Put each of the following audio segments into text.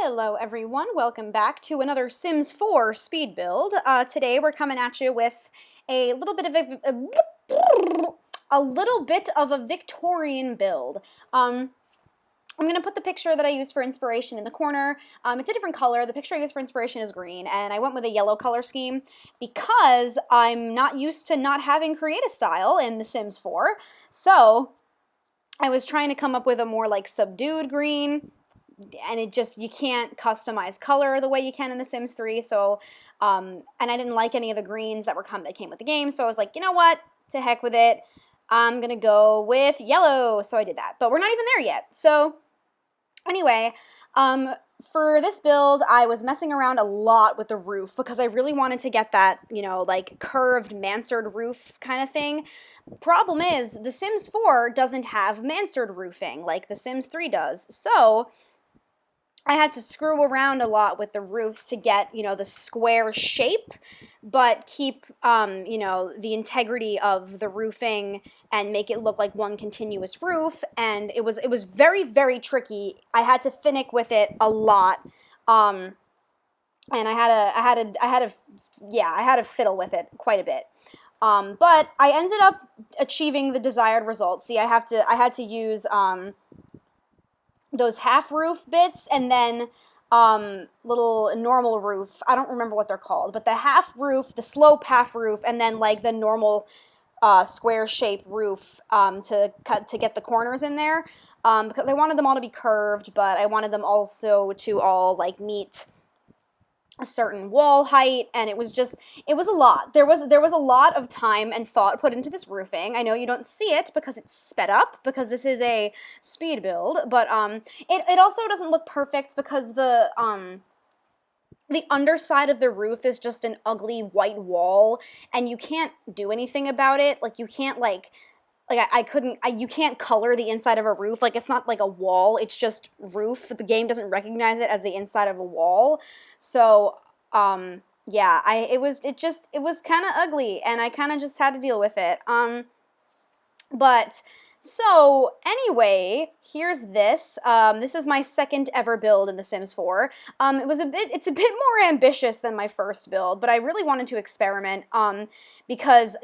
Hello everyone, welcome back to another Sims 4 speed build. Today we're coming at you with a little bit of a Victorian build. I'm going to put the picture that I used for inspiration in the corner. It's a different color. The picture I used for inspiration is green, and I went with a yellow color scheme because I'm not used to not having create a style in The Sims 4. So I was trying to come up with a more like subdued green, and you can't customize color the way you can in The Sims 3, so, and I didn't like any of the greens that came with the game, so I was like, you know what, to heck with it, I'm gonna go with yellow, so I did that, but we're not even there yet. So, anyway, for this build, I was messing around a lot with the roof, because I really wanted to get that, you know, like, curved mansard roof kind of thing. Problem is, The Sims 4 doesn't have mansard roofing, like The Sims 3 does, so I had to screw around a lot with the roofs to get, you know, the square shape, but keep, you know, the integrity of the roofing and make it look like one continuous roof. And it was very, very tricky. I had to finick with it a lot, and I had to fiddle with it quite a bit. But I ended up achieving the desired results. See, I had to use those half roof bits, and then little normal roof. I don't remember what they're called, but the half roof, the slope half roof, and then like the normal square shape roof to get the corners in there, because I wanted them all to be curved, but I wanted them also to all like meet a certain wall height, and it was a lot. There was a lot of time and thought put into this roofing. I know you don't see it because it's sped up, because this is a speed build, but it also doesn't look perfect because the underside of the roof is just an ugly white wall, and you can't do anything about it. Like, you can't you can't color the inside of a roof. Like, it's not like a wall, it's just roof. The game doesn't recognize it as the inside of a wall. So, yeah, it was kind of ugly, and I kind of just had to deal with it. But, so, anyway, here's this. This is my second ever build in The Sims 4. It's a bit more ambitious than my first build, but I really wanted to experiment, because,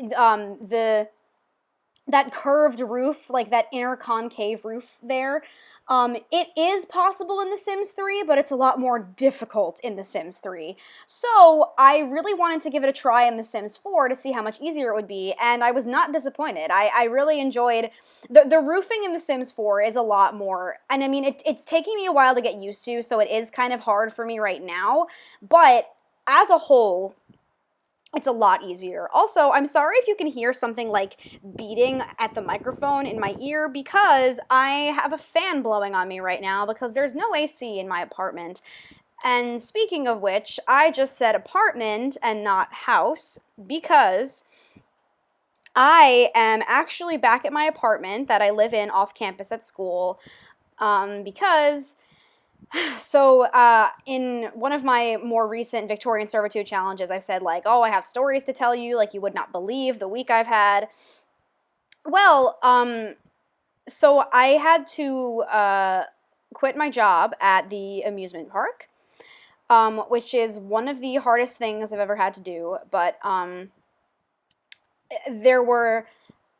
that curved roof, like that inner concave roof there, it is possible in The Sims 3, but it's a lot more difficult in The Sims 3. So I really wanted to give it a try in The Sims 4 to see how much easier it would be, and I was not disappointed. I really enjoyed, the roofing in The Sims 4 is a lot more, and I mean, it's taking me a while to get used to, so it is kind of hard for me right now, but as a whole, it's a lot easier. Also, I'm sorry if you can hear something like beating at the microphone in my ear, because I have a fan blowing on me right now because there's no AC in my apartment. And speaking of which, I just said apartment and not house because I am actually back at my apartment that I live in off campus at school, because... So, in one of my more recent Victorian Servitude challenges, I said, like, oh, I have stories to tell you, like, you would not believe the week I've had. Well, so I had to, quit my job at the amusement park, which is one of the hardest things I've ever had to do, but, there were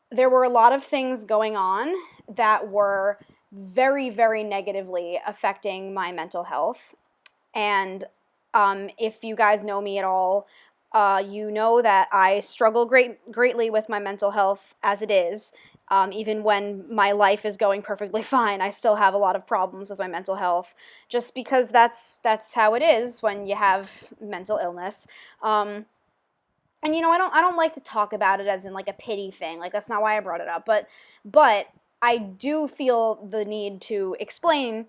a lot of things going on that were very, very negatively affecting my mental health. And if you guys know me at all, you know that I struggle greatly with my mental health as it is. Even when my life is going perfectly fine, I still have a lot of problems with my mental health, just because that's how it is when you have mental illness. And you know, I don't like to talk about it as in like a pity thing. Like, that's not why I brought it up. But I do feel the need to explain,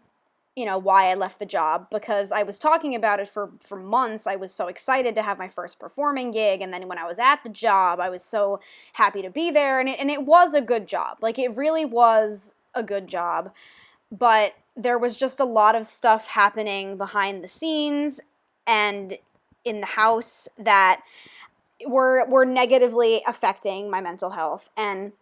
you know, why I left the job, because I was talking about it for months. I was so excited to have my first performing gig, and then when I was at the job, I was so happy to be there, and it was a good job. Like, it really was a good job, but there was just a lot of stuff happening behind the scenes and in the house that were negatively affecting my mental health, and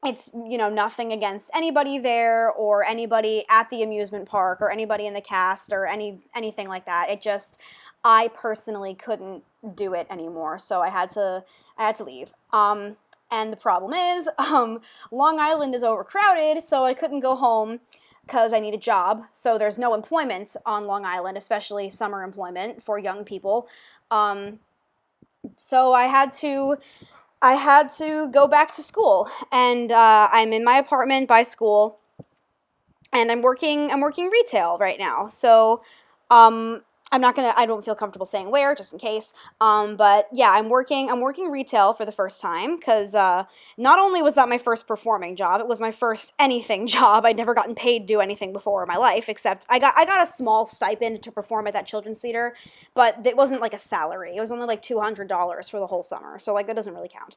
it's, you know, nothing against anybody there or anybody at the amusement park or anybody in the cast or anything like that. It just, I personally couldn't do it anymore, so I had to leave. And the problem is, Long Island is overcrowded, so I couldn't go home because I need a job. So there's no employment on Long Island, especially summer employment for young people. So I had to go back to school, and I'm in my apartment by school, and I'm working retail right now. So um, I don't feel comfortable saying where, just in case. But yeah, I'm working retail for the first time because not only was that my first performing job, it was my first anything job. I'd never gotten paid to do anything before in my life, except I got a small stipend to perform at that children's theater, but it wasn't like a salary. It was only like $200 for the whole summer, so like that doesn't really count.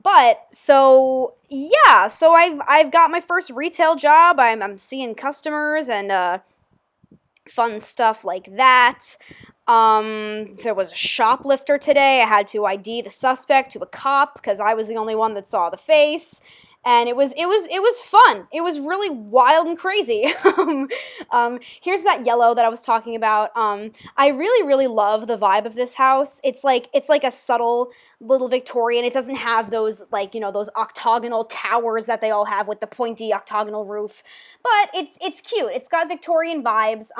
But so yeah, so I've got my first retail job. I'm seeing customers and fun stuff like that. There was a shoplifter today. I had to ID the suspect to a cop because I was the only one that saw the face. And it was fun. It was really wild and crazy. Here's that yellow that I was talking about. I really love the vibe of this house. It's like a subtle little Victorian. It doesn't have those, like, you know, those octagonal towers that they all have with the pointy octagonal roof, but it's cute. It's got Victorian vibes.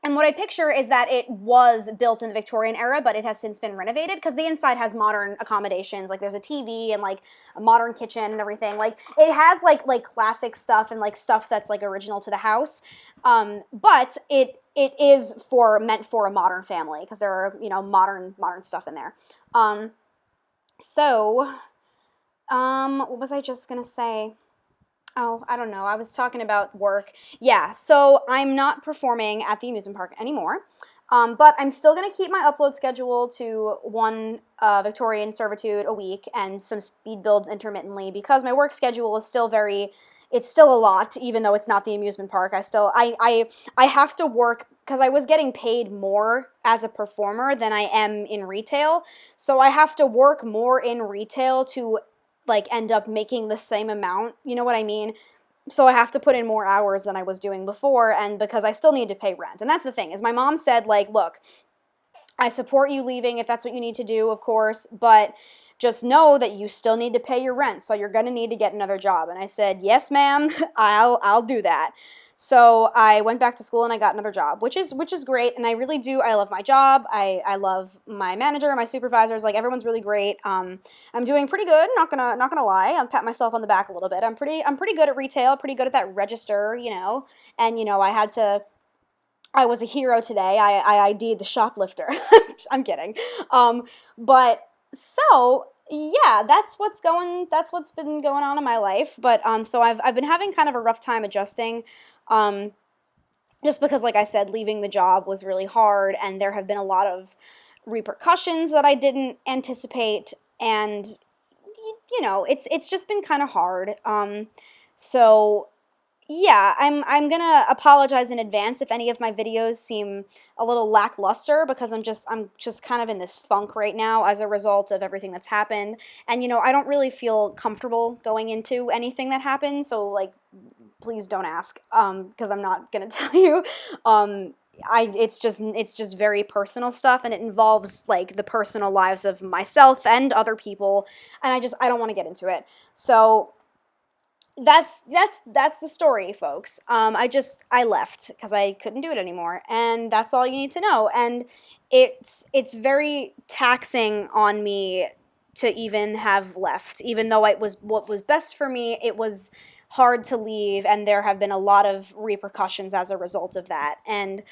And what I picture is that it was built in the Victorian era, but it has since been renovated because the inside has modern accommodations. Like there's a TV and like a modern kitchen and everything. Like it has like classic stuff and like stuff that's like original to the house. But it is meant for a modern family because there are, you know, modern stuff in there. What was I just gonna say? Oh, I don't know. I was talking about work. Yeah, so I'm not performing at the amusement park anymore, but I'm still going to keep my upload schedule to one Victorian servitude a week and some speed builds intermittently because my work schedule is still it's still a lot, even though it's not the amusement park. I have to work because I was getting paid more as a performer than I am in retail, so I have to work more in retail to like end up making the same amount, you know what I mean? So I have to put in more hours than I was doing before, and because I still need to pay rent. And that's the thing, is my mom said, like, look, I support you leaving if that's what you need to do, of course, but just know that you still need to pay your rent, so you're going to need to get another job. And I said, yes, ma'am, I'll do that. So I went back to school and I got another job, which is great, and I really do. I love my job. I love my manager, my supervisors. Like everyone's really great. I'm doing pretty good. Not gonna lie. I'll pat myself on the back a little bit. I'm pretty good at retail. Pretty good at that register, you know. And you know, I was a hero today. I ID'd the shoplifter. I'm kidding. But so yeah, that's what's been going on in my life. But so I've been having kind of a rough time adjusting. Just because, like I said, leaving the job was really hard, and there have been a lot of repercussions that I didn't anticipate, and you know, it's just been kind of hard. So yeah, I'm gonna apologize in advance if any of my videos seem a little lackluster because I'm just kind of in this funk right now as a result of everything that's happened, and you know, I don't really feel comfortable going into anything that happened, so like, please don't ask, because I'm not gonna tell you. It's just very personal stuff, and it involves like the personal lives of myself and other people, and I don't want to get into it. So that's the story, folks. I left because I couldn't do it anymore, and that's all you need to know. And it's very taxing on me to even have left, even though it was what was best for me. It was hard to leave, and there have been a lot of repercussions as a result of that. And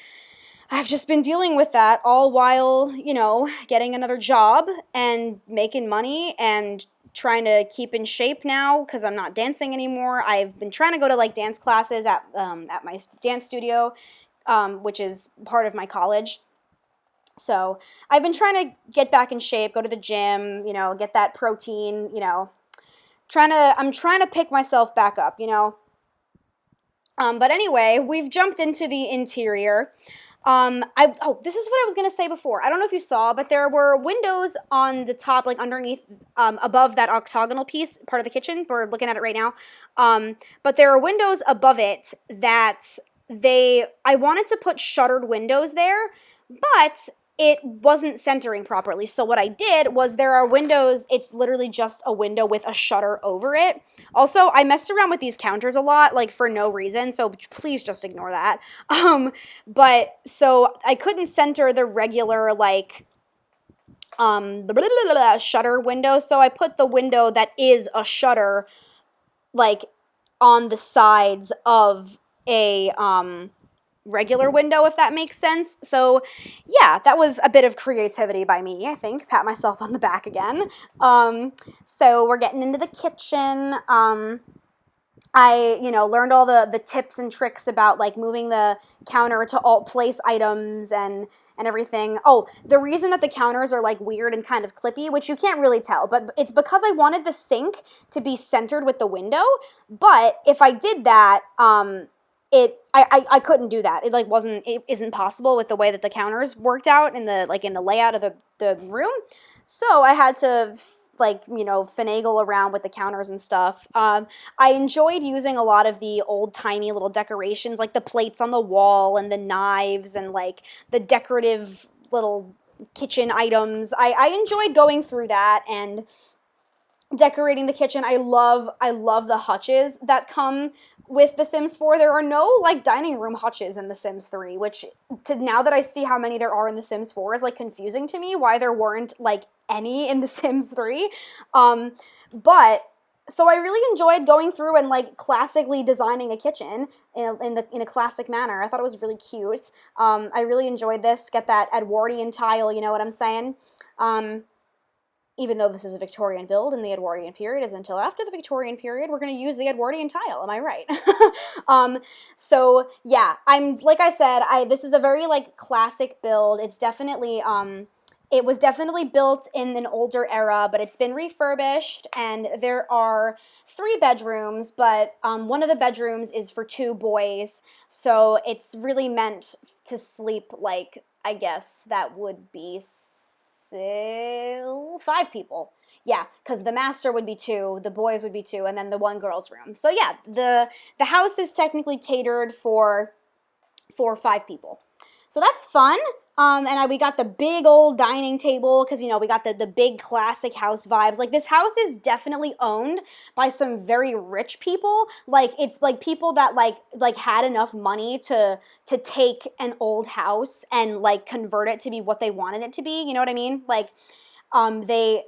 I've just been dealing with that all while, you know, getting another job and making money and trying to keep in shape now because I'm not dancing anymore. I've been trying to go to like dance classes at my dance studio, which is part of my college. So I've been trying to get back in shape, go to the gym, you know, get that protein, you know, I'm trying to pick myself back up, you know. But anyway, we've jumped into the interior. This is what I was gonna say before. I don't know if you saw, but there were windows on the top, like underneath, above that octagonal piece, part of the kitchen. We're looking at it right now. But there are windows above it that I wanted to put shuttered windows there, but it wasn't centering properly. So what I did was there are windows, it's literally just a window with a shutter over it. Also, I messed around with these counters a lot, like for no reason, so please just ignore that. But so I couldn't center the regular like shutter window, so I put the window that is a shutter like on the sides of a regular window, if that makes sense. So yeah, that was a bit of creativity by me, I think. Pat myself on the back again. So we're getting into the kitchen. I, learned all the tips and tricks about like moving the counter to alt place items and everything. Oh, the reason that the counters are like weird and kind of clippy, which you can't really tell, but it's because I wanted the sink to be centered with the window. But if I did that, I couldn't do that. It isn't possible with the way that the counters worked out in the layout of the room. So I had to finagle around with the counters and stuff. I enjoyed using a lot of the old-timey little decorations, like the plates on the wall and the knives and like the decorative little kitchen items. I enjoyed going through that and decorating the kitchen. I love the hutches that come with The Sims 4. There are no like dining room hutches in The Sims 3, which now that I see how many there are in The Sims 4 is like confusing to me why there weren't like any in The Sims 3. But so I really enjoyed going through and like classically designing a kitchen in a classic manner. I thought it was really cute. I really enjoyed this. Get that Edwardian tile, you know what I'm saying? Even though this is a Victorian build and the Edwardian period is until after the Victorian period, we're going to use the Edwardian tile. Am I right? So yeah, like I said, this is a very like classic build. It's definitely, it was definitely built in an older era, but it's been refurbished, and there are 3 bedrooms, but one of the bedrooms is for 2 boys, so it's really meant to sleep like, I guess that would be 5 people. Yeah, because the master would be 2, the boys would be 2, and then the 1 girl's room. So yeah, the house is technically catered for 5 people. So that's fun. And we got the big old dining table because, we got the big classic house vibes. Like, this house is definitely owned by some very rich people. Like, it's like people that like had enough money to take an old house and like convert it to be what they wanted it to be. You know what I mean? Like, they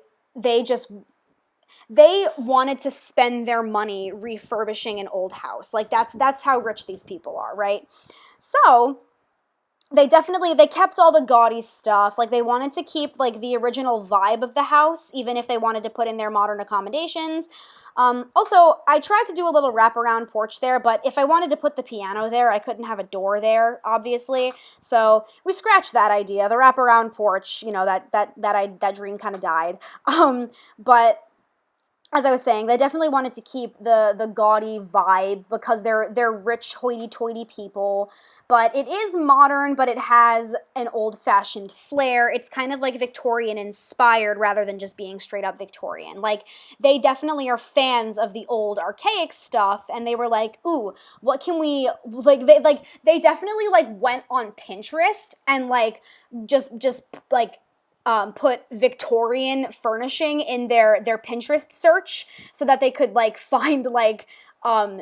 wanted to spend their money refurbishing an old house. Like, that's how rich these people are, right? So they kept all the gaudy stuff. Like, they wanted to keep like the original vibe of the house, even if they wanted to put in their modern accommodations. Also, I tried to do a little wraparound porch there, but if I wanted to put the piano there, I couldn't have a door there, obviously. So we scratched that idea. The wraparound porch, that dream kind of died. But as I was saying, they definitely wanted to keep the gaudy vibe because they're rich, hoity-toity people. But it is modern, but it has an old-fashioned flair. It's kind of like Victorian-inspired rather than just being straight-up Victorian. Like, they definitely are fans of the old archaic stuff, and they were like, ooh, what can we, they definitely, went on Pinterest and, just put Victorian furnishing in their Pinterest search so that they could, find,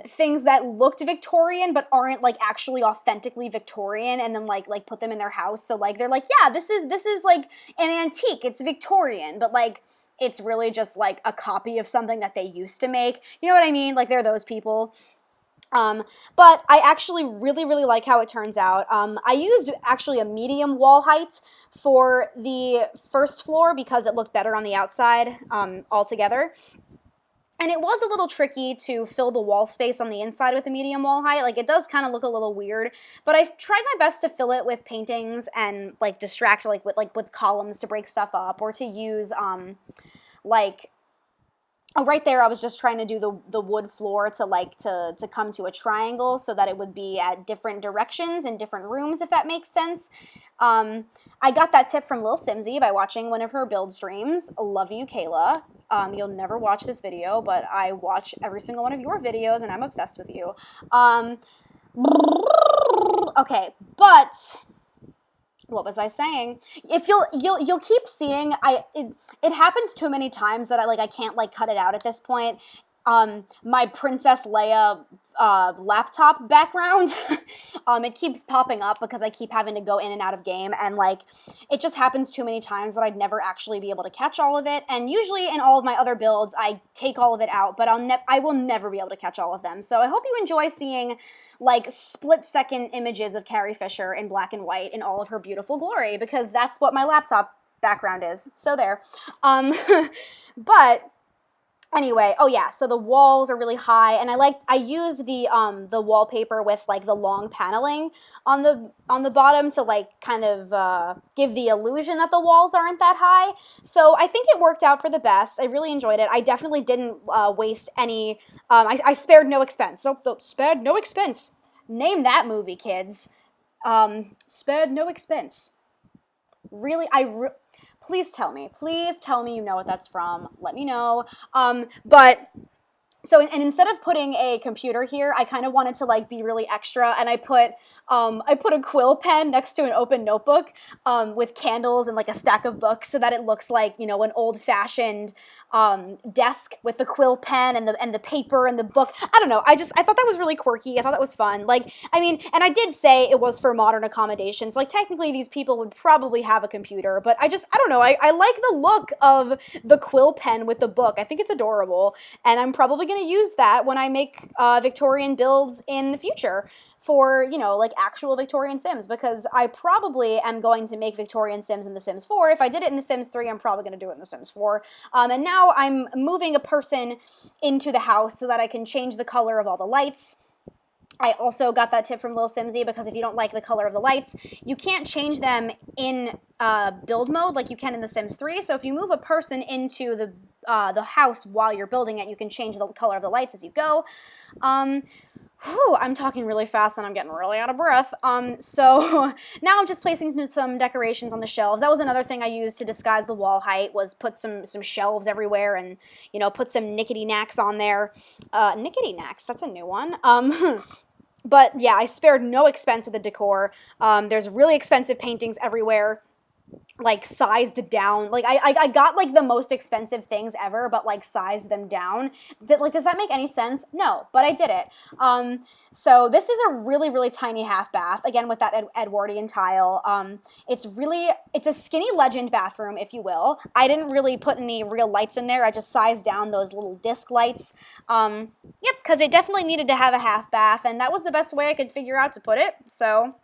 things that looked Victorian but aren't actually authentically Victorian, and then put them in their house. So they're like, yeah, this is an antique. It's Victorian, but it's really just a copy of something that they used to make. You know what I mean? They're those people. But I actually really, really like how it turns out. I used actually a medium wall height for the first floor because it looked better on the outside altogether. And it was a little tricky to fill the wall space on the inside with a medium wall height. It does kind of look a little weird, but I've tried my best to fill it with paintings and distract with columns to break stuff up, or to use Oh, right there, I was just trying to do the wood floor to like to come to a triangle so that it would be at different directions in different rooms, if that makes sense. Um, I got that tip from Lil Simsy by watching one of her build streams. Love you, Kayla. You'll never watch this video, but I watch every single one of your videos, and I'm obsessed with you. Okay, but what was I saying? If you'll keep seeing, it happens too many times that I can't like cut it out at this point. My Princess Leia laptop background, it keeps popping up because I keep having to go in and out of game, and like it just happens too many times that I'd never actually be able to catch all of it. And usually in all of my other builds, I take all of it out, but I will never be able to catch all of them. So I hope you enjoy seeing like split-second images of Carrie Fisher in black and white in all of her beautiful glory, because that's what my laptop background is. So there. But anyway, oh yeah, so the walls are really high, and I use the wallpaper with like the long paneling on the bottom to like kind of give the illusion that the walls aren't that high. So I think it worked out for the best. I really enjoyed it. I definitely didn't waste any. I spared no expense. So spared no expense. Name that movie, kids. Spared no expense. Really, please tell me. Please tell me you know what that's from. Let me know. But so, and instead of putting a computer here, I kind of wanted to like be really extra, and I put a quill pen next to an open notebook with candles and like a stack of books, so that it looks like, you know, an old-fashioned desk with the quill pen and the paper and the book. I don't know. I thought that was really quirky. I thought that was fun. Like, I mean, and I did say it was for modern accommodations. Like, technically, these people would probably have a computer, but I don't know. I like the look of the quill pen with the book. I think it's adorable, and I'm probably going to use that when I make Victorian builds in the future for, you know, like actual Victorian Sims, because I probably am going to make Victorian Sims in The Sims 4. If I did it in The Sims 3, I'm probably going to do it in The Sims 4. And now I'm moving a person into the house so that I can change the color of all the lights. I also got that tip from Lil Simsy, because if you don't like the color of the lights, you can't change them in build mode like you can in The Sims 3. So if you move a person into the house while you're building it, you can change the color of the lights as you go. I'm talking really fast and I'm getting really out of breath. So now I'm just placing some decorations on the shelves. That was another thing I used to disguise the wall height, was put some shelves everywhere, and, you know, put some nickety knacks on there. Nickety knacks, that's a new one. But yeah, I spared no expense with the decor. There's really expensive paintings everywhere, like sized down. Like I got like the most expensive things ever, but like sized them down. Does that make any sense? No, but I did it. So this is a really, really tiny half bath, again with that Edwardian tile. It's a skinny legend bathroom, if you will. I didn't really put any real lights in there. I just sized down those little disc lights. Yep, because it definitely needed to have a half bath, and that was the best way I could figure out to put it. So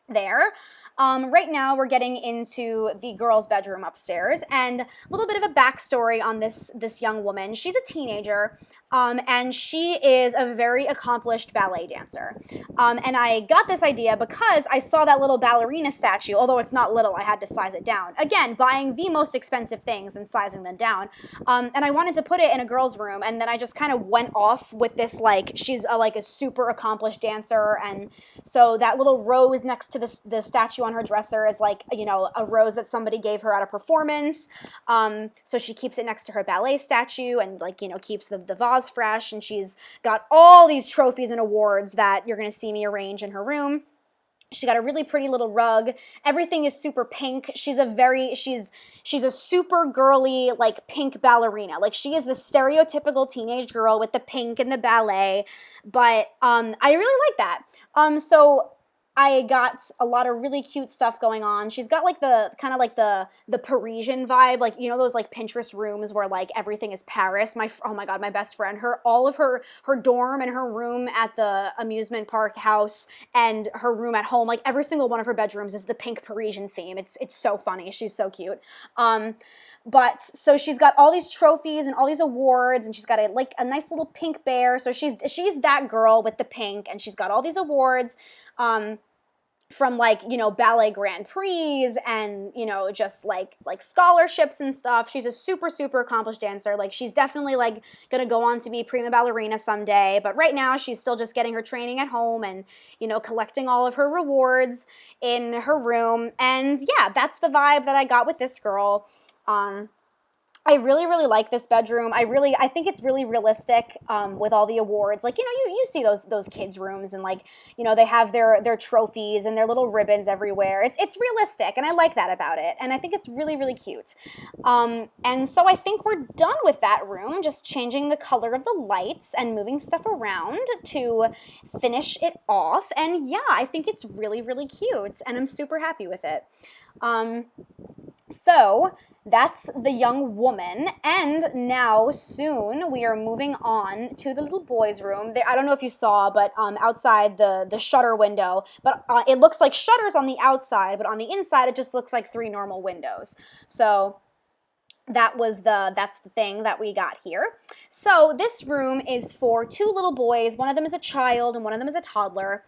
there. Right now we're getting into the girls' bedroom upstairs, and a little bit of a backstory on this young woman. She's a teenager, and she is a very accomplished ballet dancer. And I got this idea because I saw that little ballerina statue. Although it's not little, I had to size it down. Again, buying the most expensive things and sizing them down. And I wanted to put it in a girl's room, and then I just kind of went off with this, like, she's like a super accomplished dancer, and so that little rose next to the statue on her dresser is like, you know, a rose that somebody gave her at a performance. So she keeps it next to her ballet statue, and, like, you know, keeps the vase fresh, and she's got all these trophies and awards that you're going to see me arrange in her room. She got a really pretty little rug. Everything is super pink. She's a super girly, like, pink ballerina. Like, she is the stereotypical teenage girl with the pink and the ballet. But I really like that. So I got a lot of really cute stuff going on. She's got like the kind of like the Parisian vibe, like, you know, those like Pinterest rooms where like everything is Paris. Oh my God, my best friend, all of her dorm and her room at the amusement park house and her room at home, like every single one of her bedrooms is the pink Parisian theme. It's so funny. She's so cute. But so she's got all these trophies and all these awards, and she's got a nice little pink bear. So she's that girl with the pink, and she's got all these awards. from like, you know, ballet Grand Prix and, you know, just like scholarships and stuff. She's a super, super accomplished dancer. Like, she's definitely like gonna go on to be prima ballerina someday, but right now she's still just getting her training at home and, you know, collecting all of her rewards in her room. And yeah, that's the vibe that I got with this girl. I really, really like this bedroom. I think it's really realistic with all the awards. Like, you know, you see those kids' rooms and, like, you know, they have their trophies and their little ribbons everywhere. It's realistic, and I like that about it. And I think it's really, really cute. And so I think we're done with that room, just changing the color of the lights and moving stuff around to finish it off. And yeah, I think it's really, really cute, and I'm super happy with it. So that's the young woman, and now soon we are moving on to the little boy's room. I don't know if you saw, but outside the shutter window, but it looks like shutters on the outside, but on the inside it just looks like 3 normal windows. So that's the thing that we got here. So this room is for 2 little boys. One of them is a child and one of them is a toddler.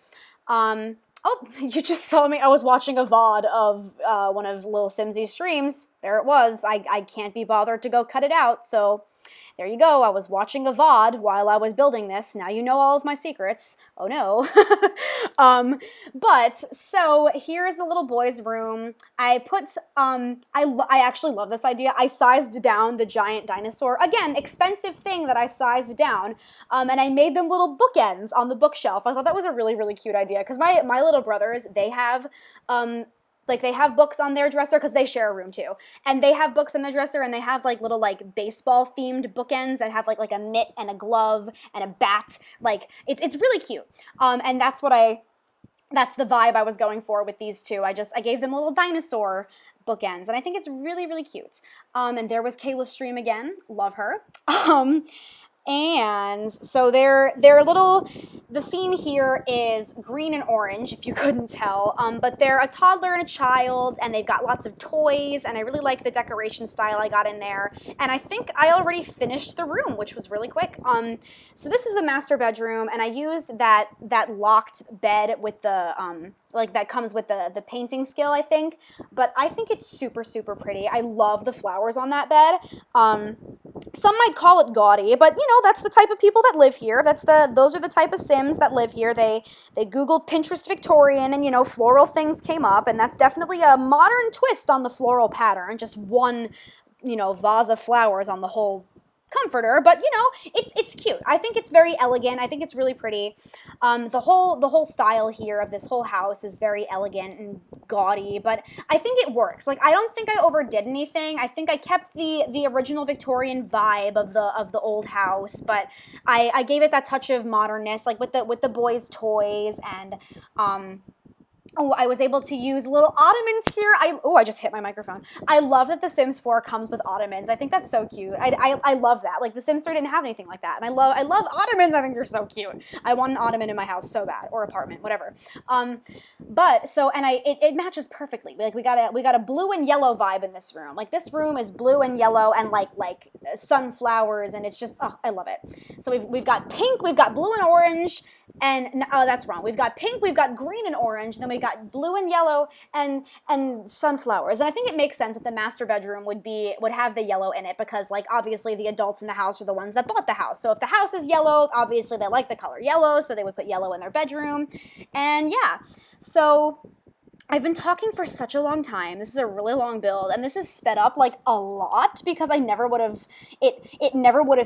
Oh, you just saw me. I was watching a VOD of one of Lil Simsy's streams. There it was. I can't be bothered to go cut it out, so there you go. I was watching a VOD while I was building this. Now you know all of my secrets. Oh no. But so here's the little boy's room. I actually love this idea. I sized down the giant dinosaur. Again, expensive thing that I sized down. And I made them little bookends on the bookshelf. I thought that was a really, really cute idea because my little brothers, they have like, they have books on their dresser because they share a room too. And they have books on their dresser, and they have like little like baseball themed bookends that have like a mitt and a glove and a bat. Like, it's really cute. And that's the vibe I was going for with these two. I gave them little dinosaur bookends, and I think it's really, really cute. And there was Kayla's stream again. Love her. And so the theme here is green and orange, if you couldn't tell, but they're a toddler and a child, and they've got lots of toys, and I really like the decoration style I got in there, and I think I already finished the room, which was really quick. So this is the master bedroom, and I used that locked bed with the, like, that comes with the painting skill, I think, but I think it's super, super pretty. I love the flowers on that bed. Some might call it gaudy, but, you know, that's the type of people that live here. Those are the type of Sims that live here. They Googled Pinterest Victorian, and, you know, floral things came up, and that's definitely a modern twist on the floral pattern. Just one, you know, vase of flowers on the whole comforter, but, you know, it's cute. I think it's very elegant. I think it's really pretty. The whole style here of this whole house is very elegant and gaudy, but I think it works. Like, I don't think I overdid anything. I think I kept the original Victorian vibe of the old house, but I gave it that touch of modernness, like with the boys' toys, and oh, I was able to use little ottomans here. I just hit my microphone. I love that The Sims 4 comes with ottomans. I think that's so cute. I love that. Like, The Sims 3 didn't have anything like that. And I love ottomans. I think they're so cute. I want an ottoman in my house so bad, or apartment, whatever. But so, and it matches perfectly. Like, we got a blue and yellow vibe in this room. Like, this room is blue and yellow and like sunflowers, and it's just, oh, I love it. So we've got pink, we've got blue and orange, and oh, that's wrong. We've got pink, we've got green and orange, and then we got blue and yellow and sunflowers. And I think it makes sense that the master bedroom would have the yellow in it, because, like, obviously the adults in the house are the ones that bought the house. So if the house is yellow, obviously they like the color yellow, so they would put yellow in their bedroom. And yeah, so I've been talking for such a long time. This is a really long build, and this is sped up like a lot because it never would have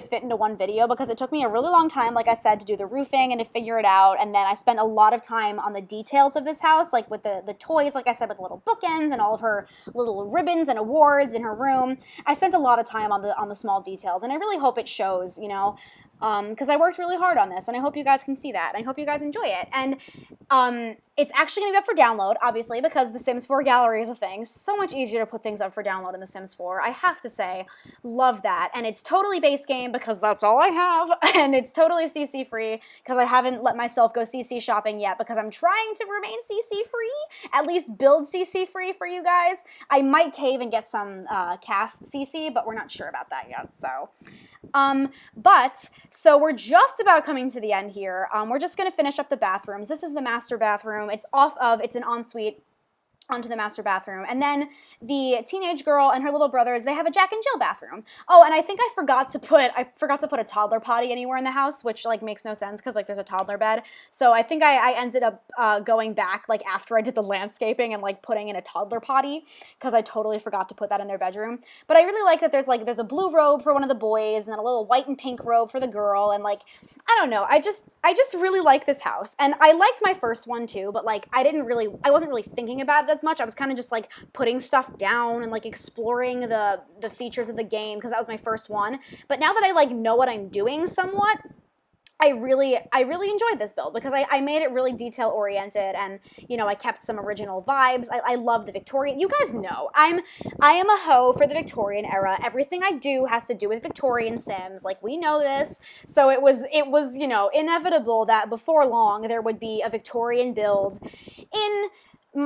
fit into one video, because it took me a really long time, like I said, to do the roofing and to figure it out. And then I spent a lot of time on the details of this house, like with the toys, like I said, with the little bookends and all of her little ribbons and awards in her room. I spent a lot of time on the small details, and I really hope it shows, you know, because I worked really hard on this, and I hope you guys can see that, and I hope you guys enjoy it. And it's actually going to be up for download, obviously, because the Sims 4 gallery is a thing. So much easier to put things up for download in the Sims 4. I have to say, love that. And it's totally base game, because that's all I have, and it's totally CC free, because I haven't let myself go CC shopping yet, because I'm trying to remain CC free, at least build CC free for you guys. I might cave and get some cast CC, but we're not sure about that yet, so. But So we're just about coming to the end here. We're just gonna finish up the bathrooms. This is the master bathroom. It's an ensuite onto the master bathroom. And then the teenage girl and her little brothers, they have a Jack and Jill bathroom. Oh, and I think I forgot to put a toddler potty anywhere in the house, which like makes no sense because like there's a toddler bed. So I think I ended up going back like after I did the landscaping and like putting in a toddler potty because I totally forgot to put that in their bedroom. But I really like that there's a blue robe for one of the boys and then a little white and pink robe for the girl. And like, I don't know, I just really like this house. And I liked my first one too, but like I wasn't really thinking about it as much. I was kind of just like putting stuff down and like exploring the features of the game because that was my first one. But now that I like know what I'm doing somewhat, I really enjoyed this build because I made it really detail oriented and, you know, I kept some original vibes. I love the Victorian. You guys know I am a hoe for the Victorian era. Everything I do has to do with Victorian Sims. Like, we know this. So it was, you know, inevitable that before long there would be a Victorian build in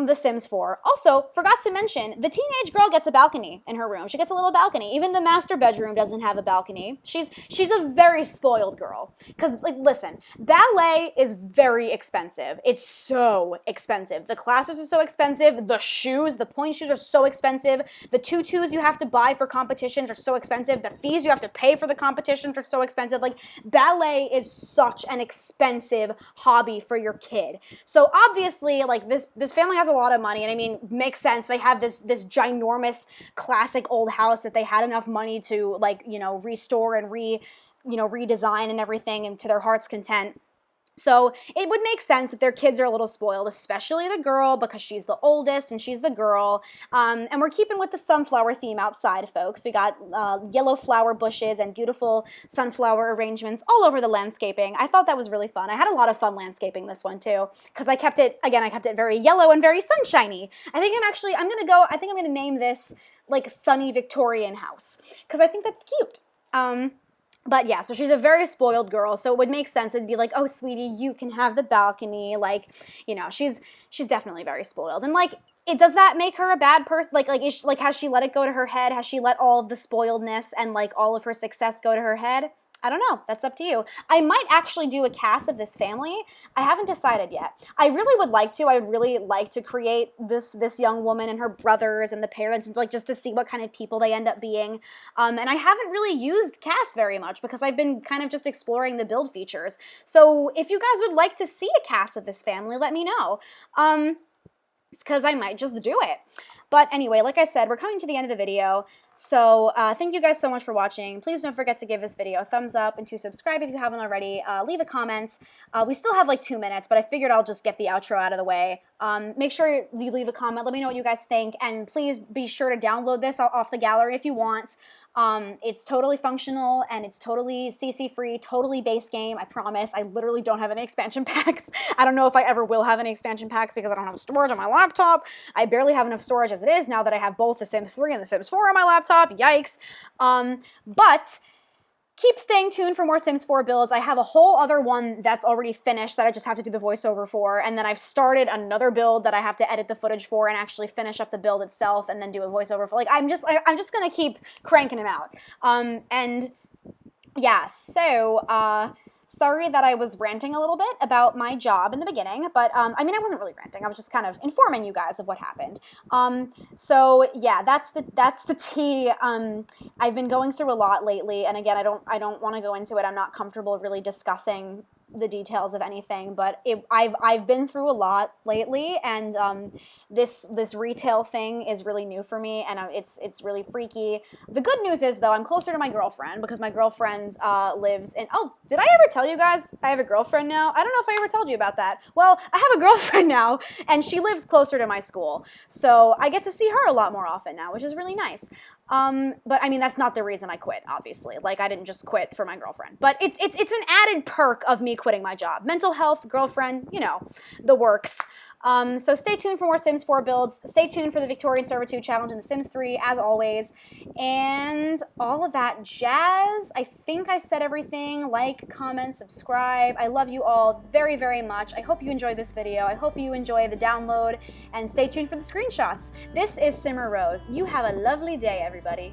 The Sims 4. Also, forgot to mention, the teenage girl gets a balcony in her room. She gets a little balcony. Even the master bedroom doesn't have a balcony. She's a very spoiled girl. Because, like, listen, ballet is very expensive. It's so expensive. The classes are so expensive. The shoes, the point shoes are so expensive. The tutus you have to buy for competitions are so expensive. The fees you have to pay for the competitions are so expensive. Like, ballet is such an expensive hobby for your kid. So, obviously, like, this family has a lot of money, and I mean, makes sense. They have this ginormous classic old house that they had enough money to, like, you know, restore and redesign and everything, and to their heart's content. So it would make sense that their kids are a little spoiled, especially the girl, because she's the oldest and she's the girl. And we're keeping with the sunflower theme outside, folks. We got yellow flower bushes and beautiful sunflower arrangements all over the landscaping. I thought that was really fun. I had a lot of fun landscaping this one too, because I kept it very yellow and very sunshiny. I think I'm gonna name this like Sunny Victorian House, because I think that's cute. But yeah, so she's a very spoiled girl, so it would make sense. It'd be like, oh, sweetie, you can have the balcony. Like, you know, she's definitely very spoiled. And like, does that make her a bad person? Has she let it go to her head? Has she let all of the spoiledness and like all of her success go to her head? I don't know. That's up to you. I might actually do a cast of this family. I haven't decided yet. I really would like to. I would really like to create this young woman and her brothers and the parents, and like just to see what kind of people they end up being. And I haven't really used cast very much because I've been kind of just exploring the build features. So if you guys would like to see a cast of this family, let me know. It's because I might just do it. But anyway, like I said, we're coming to the end of the video. So thank you guys so much for watching. Please don't forget to give this video a thumbs up and to subscribe if you haven't already. Leave a comment. We still have like 2 minutes, but I figured I'll just get the outro out of the way. Make sure you leave a comment. Let me know what you guys think. And please be sure to download this off the gallery if you want. It's totally functional and it's totally CC free, totally base game. I promise. I literally don't have any expansion packs. I don't know if I ever will have any expansion packs because I don't have storage on my laptop. I barely have enough storage as it is now that I have both The Sims 3 and The Sims 4 on my laptop. Yikes. But keep staying tuned for more Sims 4 builds. I have a whole other one that's already finished that I just have to do the voiceover for, and then I've started another build that I have to edit the footage for and actually finish up the build itself and then do a voiceover for. Like, I'm just gonna keep cranking them out. And yeah, so sorry that I was ranting a little bit about my job in the beginning, but I mean, I wasn't really ranting. I was just kind of informing you guys of what happened. So yeah, that's the tea. I've been going through a lot lately, and again, I don't want to go into it. I'm not comfortable really discussing the details of anything, but I've been through a lot lately, and this retail thing is really new for me, and it's really freaky. The good news is, though, I'm closer to my girlfriend because my girlfriend lives in, oh, did I ever tell you guys I have a girlfriend now? I don't know if I ever told you about that. Well, I have a girlfriend now, and she lives closer to my school, so I get to see her a lot more often now, which is really nice. But I mean, that's not the reason I quit, obviously. Like, I didn't just quit for my girlfriend. But it's an added perk of me quitting my job. Mental health, girlfriend, you know, the works. So stay tuned for more Sims 4 builds. Stay tuned for the Victorian Servitude Challenge in The Sims 3, as always. And all of that jazz. I think I said everything. Like, comment, subscribe. I love you all very, very much. I hope you enjoyed this video. I hope you enjoy the download. And stay tuned for the screenshots. This is SimmerRose. You have a lovely day, everybody.